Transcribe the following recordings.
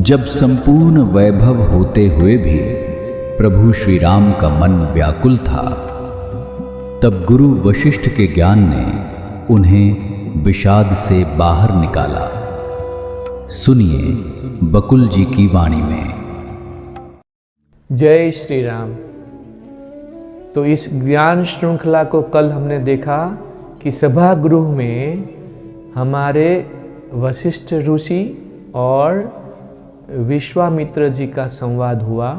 जब संपूर्ण वैभव होते हुए भी प्रभु श्री राम का मन व्याकुल था, तब गुरु वशिष्ठ के ज्ञान ने उन्हें विषाद से बाहर निकाला। सुनिए बकुल जी की वाणी में। जय श्री राम। तो इस ज्ञान श्रृंखला को कल हमने देखा कि सभागृह में हमारे वशिष्ठ ऋषि और विश्वामित्र जी का संवाद हुआ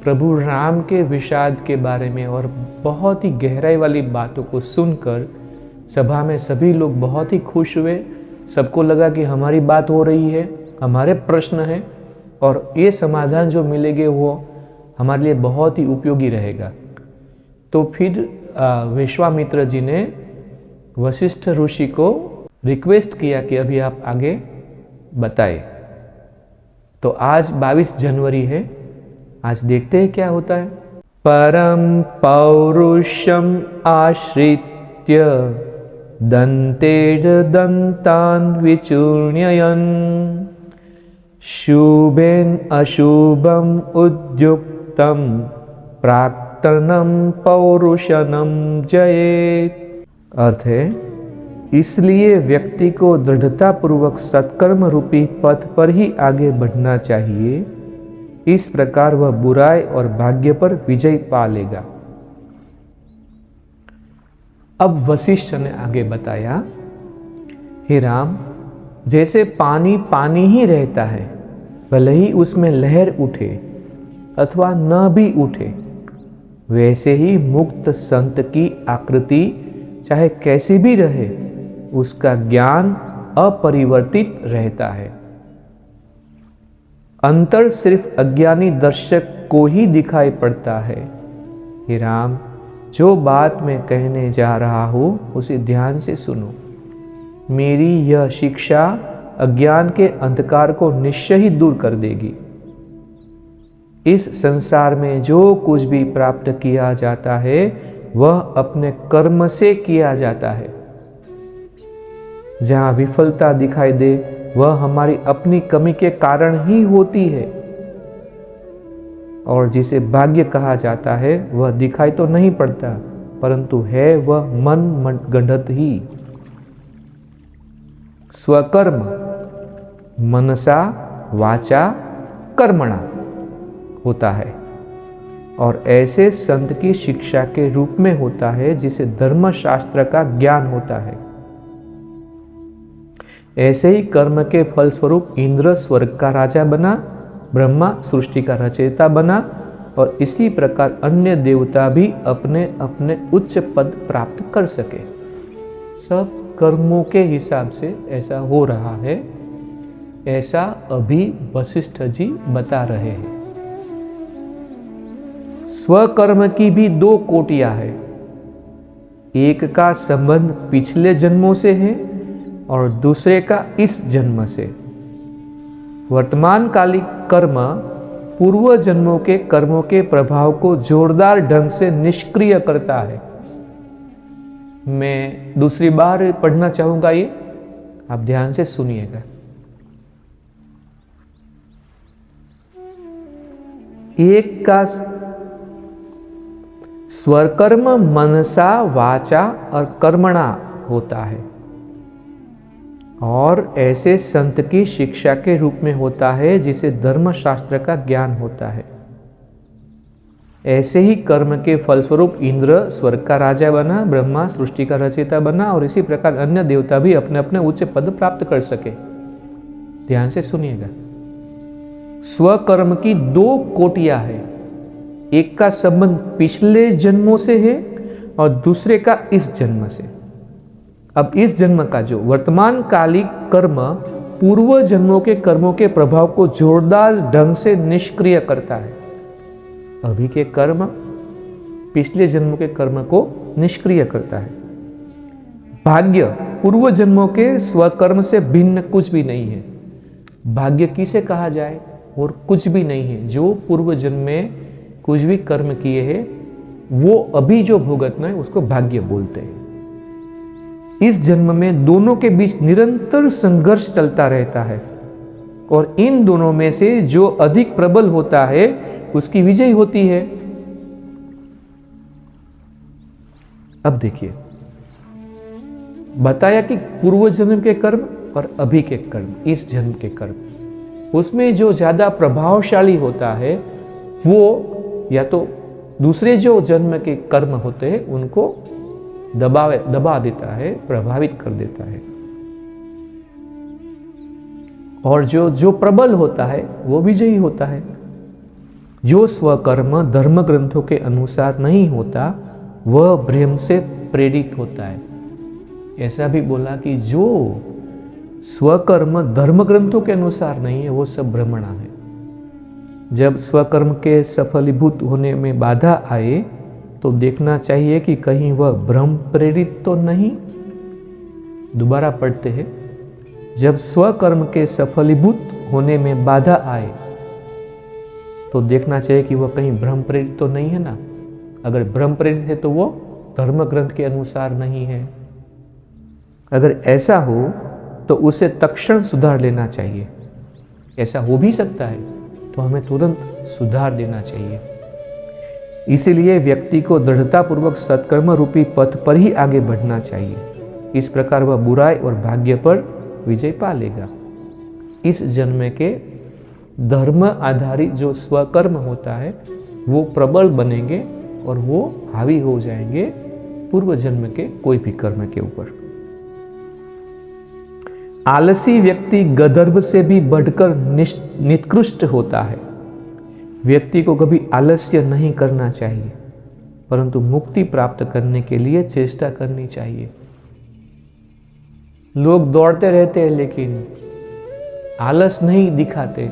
प्रभु राम के विषाद के बारे में, और बहुत ही गहराई वाली बातों को सुनकर सभा में सभी लोग बहुत ही खुश हुए। सबको लगा कि हमारी बात हो रही है, हमारे प्रश्न हैं और ये समाधान जो मिलेंगे वो हमारे लिए बहुत ही उपयोगी रहेगा। तो फिर विश्वामित्र जी ने वशिष्ठ ऋषि को रिक्वेस्ट किया कि अभी आप आगे बताएं। तो आज 22 जनवरी है, आज देखते हैं क्या होता है। परम पौरुषम आश्रित्य दंतेर दंतान विचूर्णयन् शुभेन अशुभम उद्युक्तम प्राक्तनम पौरुषनम जयेत। अर्थ है, इसलिए व्यक्ति को दृढ़ता पूर्वक सत्कर्म रूपी पथ पर ही आगे बढ़ना चाहिए। इस प्रकार वह बुराई और भाग्य पर विजय पा लेगा। अब वशिष्ठ ने आगे बताया, हे राम, जैसे पानी पानी ही रहता है, भले ही उसमें लहर उठे अथवा न भी उठे, वैसे ही मुक्त संत की आकृति चाहे कैसी भी रहे, उसका ज्ञान अपरिवर्तित रहता है। अंतर सिर्फ अज्ञानी दर्शक को ही दिखाई पड़ता है। हे राम, जो बात मैं कहने जा रहा हूं उसे ध्यान से सुनो। मेरी यह शिक्षा अज्ञान के अंधकार को निश्चय ही दूर कर देगी। इस संसार में जो कुछ भी प्राप्त किया जाता है वह अपने कर्म से किया जाता है। जहाँ विफलता दिखाई दे वह हमारी अपनी कमी के कारण ही होती है, और जिसे भाग्य कहा जाता है वह दिखाई तो नहीं पड़ता, परंतु है वह मन गढ़ंत ही। स्वकर्म मनसा वाचा कर्मणा होता है, और ऐसे संत की शिक्षा के रूप में होता है जिसे धर्मशास्त्र का ज्ञान होता है। ऐसे ही कर्म के फलस्वरूप इंद्र स्वर्ग का राजा बना, ब्रह्मा सृष्टि का रचयिता बना, और इसी प्रकार अन्य देवता भी अपने अपने उच्च पद प्राप्त कर सके। सब कर्मों के हिसाब से ऐसा हो रहा है, ऐसा अभी वशिष्ठ जी बता रहे हैं। स्वकर्म की भी दो कोटियां हैं। एक का संबंध पिछले जन्मों से है और दूसरे का इस जन्म से। वर्तमान कालिक कर्म पूर्व जन्मों के कर्मों के प्रभाव को जोरदार ढंग से निष्क्रिय करता है। मैं दूसरी बार पढ़ना चाहूंगा, ये आप ध्यान से सुनिएगा। एक का स्वकर्म मनसा वाचा और कर्मणा होता है, और ऐसे संत की शिक्षा के रूप में होता है जिसे धर्मशास्त्र का ज्ञान होता है। ऐसे ही कर्म के फलस्वरूप इंद्र स्वर्ग का राजा बना, ब्रह्मा सृष्टि का रचयिता बना, और इसी प्रकार अन्य देवता भी अपने अपने उच्च पद प्राप्त कर सके। ध्यान से सुनिएगा। स्वकर्म की दो कोटियां हैं। एक का संबंध पिछले जन्मों से है और दूसरे का इस जन्म से। अब इस जन्म का जो वर्तमान कालिक कर्म पूर्व जन्मों के कर्मों के प्रभाव को जोरदार ढंग से निष्क्रिय करता है। अभी के कर्म पिछले जन्मों के कर्म को निष्क्रिय करता है। भाग्य पूर्व जन्मों के स्वकर्म से भिन्न कुछ भी नहीं है। भाग्य किसे कहा जाए? और कुछ भी नहीं है। जो पूर्व जन्म में कुछ भी कर्म किए हैं वो अभी जो भुगतना है उसको भाग्य बोलते हैं। इस जन्म में दोनों के बीच निरंतर संघर्ष चलता रहता है। और इन दोनों में से जो अधिक प्रबल होता है उसकी विजय होती है। अब देखिए, बताया कि पूर्व जन्म के कर्म और अभी के कर्म, इस जन्म के कर्म, उसमें जो ज्यादा प्रभावशाली होता है वो या तो दूसरे जो जन्म के कर्म होते हैं उनको दबा देता है, प्रभावित कर देता है, और जो प्रबल होता है वो विजयी होता है। जो स्वकर्म धर्म ग्रंथों के अनुसार नहीं होता वह भ्रम से प्रेरित होता है। ऐसा भी बोला कि जो स्वकर्म धर्म ग्रंथों के अनुसार नहीं है वो सब भ्रमणा है। जब स्वकर्म के सफलीभूत होने में बाधा आए तो देखना चाहिए कि कहीं वह भ्रम प्रेरित तो नहीं। दोबारा पढ़ते हैं, जब स्वकर्म के सफलीभूत होने में बाधा आए तो देखना चाहिए कि वह कहीं भ्रम प्रेरित तो नहीं है ना। अगर भ्रम प्रेरित है तो वो धर्म ग्रंथ के अनुसार नहीं है। अगर ऐसा हो तो उसे तत्क्षण सुधार लेना चाहिए। ऐसा हो भी सकता है तो हमें तुरंत सुधार देना चाहिए। इसीलिए व्यक्ति को दृढ़तापूर्वक सत्कर्म रूपी पथ पर ही आगे बढ़ना चाहिए। इस प्रकार वह बुराई और भाग्य पर विजय पा लेगा। इस जन्म के धर्म आधारित जो स्वकर्म होता है वो प्रबल बनेंगे और वो हावी हो जाएंगे पूर्व जन्म के कोई भी कर्म के ऊपर। आलसी व्यक्ति गंधर्व से भी बढ़कर निकृष्ट होता है। व्यक्ति को कभी आलस्य नहीं करना चाहिए, परंतु मुक्ति प्राप्त करने के लिए चेष्टा करनी चाहिए। लोग दौड़ते रहते हैं लेकिन आलस नहीं दिखाते,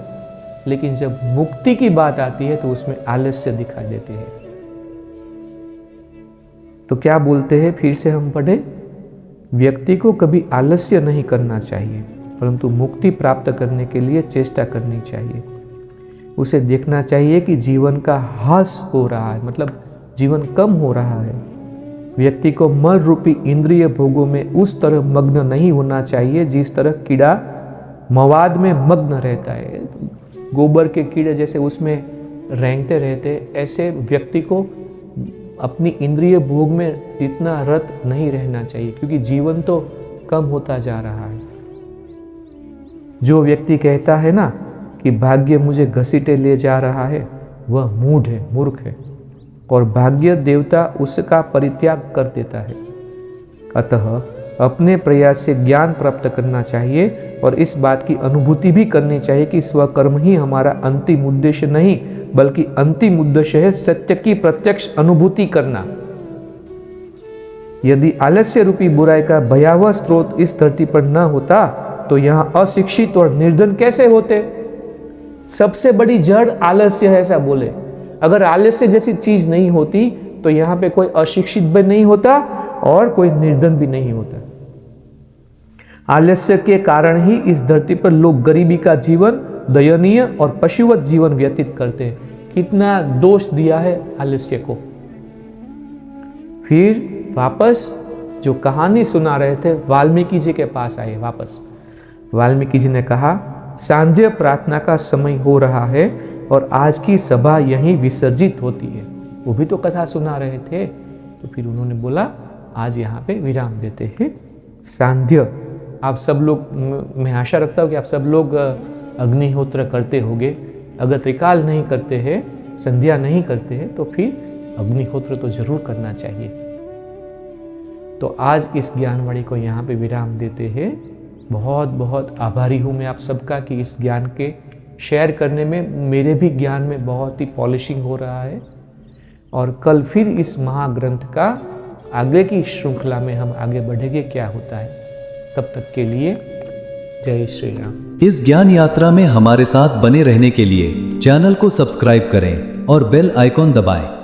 लेकिन जब मुक्ति की बात आती है तो उसमें आलस्य दिखा देते हैं। तो क्या बोलते हैं, फिर से हम पढ़े, व्यक्ति को कभी आलस्य नहीं करना चाहिए, परंतु मुक्ति प्राप्त करने के लिए चेष्टा करनी चाहिए। उसे देखना चाहिए कि जीवन का ह्रास हो रहा है, मतलब जीवन कम हो रहा है। व्यक्ति को मन रूपी इंद्रिय भोगों में उस तरह मग्न नहीं होना चाहिए जिस तरह कीड़ा मवाद में मग्न रहता है। गोबर के कीड़े जैसे उसमें रेंगते रहते, ऐसे व्यक्ति को अपनी इंद्रिय भोग में इतना रत नहीं रहना चाहिए, क्योंकि जीवन तो कम होता जा रहा है। जो व्यक्ति कहता है ना कि भाग्य मुझे घसीटे ले जा रहा है, वह मूढ़ है, मूर्ख है, और भाग्य देवता उसका परित्याग कर देता है। अतः अपने प्रयास से ज्ञान प्राप्त करना चाहिए और इस बात की अनुभूति भी करनी चाहिए कि स्वकर्म ही हमारा अंतिम उद्देश्य नहीं, बल्कि अंतिम उद्देश्य है सत्य की प्रत्यक्ष अनुभूति करना। यदि आलस्य रूपी बुराई का भयावह स्रोत इस धरती पर न होता तो यहाँ अशिक्षित और निर्धन कैसे होते। सबसे बड़ी जड़ आलस्य है, ऐसा बोले। अगर आलस्य जैसी चीज नहीं होती तो यहाँ पे कोई अशिक्षित भी नहीं होता और कोई निर्धन भी नहीं होता। आलस्य के कारण ही इस धरती पर लोग गरीबी का जीवन, दयनीय और पशुवत जीवन व्यतीत करते हैं। कितना दोष दिया है आलस्य को। फिर वापस जो कहानी सुना रहे थे वाल्मीकि जी के पास आए। वापस वाल्मीकि जी ने कहा, सांध्य प्रार्थना का समय हो रहा है और आज की सभा यहीं विसर्जित होती है। वो भी तो कथा सुना रहे थे, तो फिर उन्होंने बोला आज यहाँ पे विराम देते हैं। सांध्य, आप सब लोग, मैं आशा रखता हूँ कि आप सब लोग अग्निहोत्र करते होंगे। अगर त्रिकाल नहीं करते हैं, संध्या नहीं करते हैं, तो फिर अग्निहोत्र तो जरूर करना चाहिए। तो आज इस ज्ञानवाणी को यहाँ पे विराम देते हैं। बहुत बहुत आभारी हूँ मैं आप सबका कि इस ज्ञान के शेयर करने में मेरे भी ज्ञान में बहुत ही पॉलिशिंग हो रहा है। और कल फिर इस महाग्रंथ का आगे की श्रृंखला में हम आगे बढ़ेंगे, क्या होता है। तब तक के लिए जय श्री राम। इस ज्ञान यात्रा में हमारे साथ बने रहने के लिए चैनल को सब्सक्राइब करें और बेल आइकॉन दबाएं।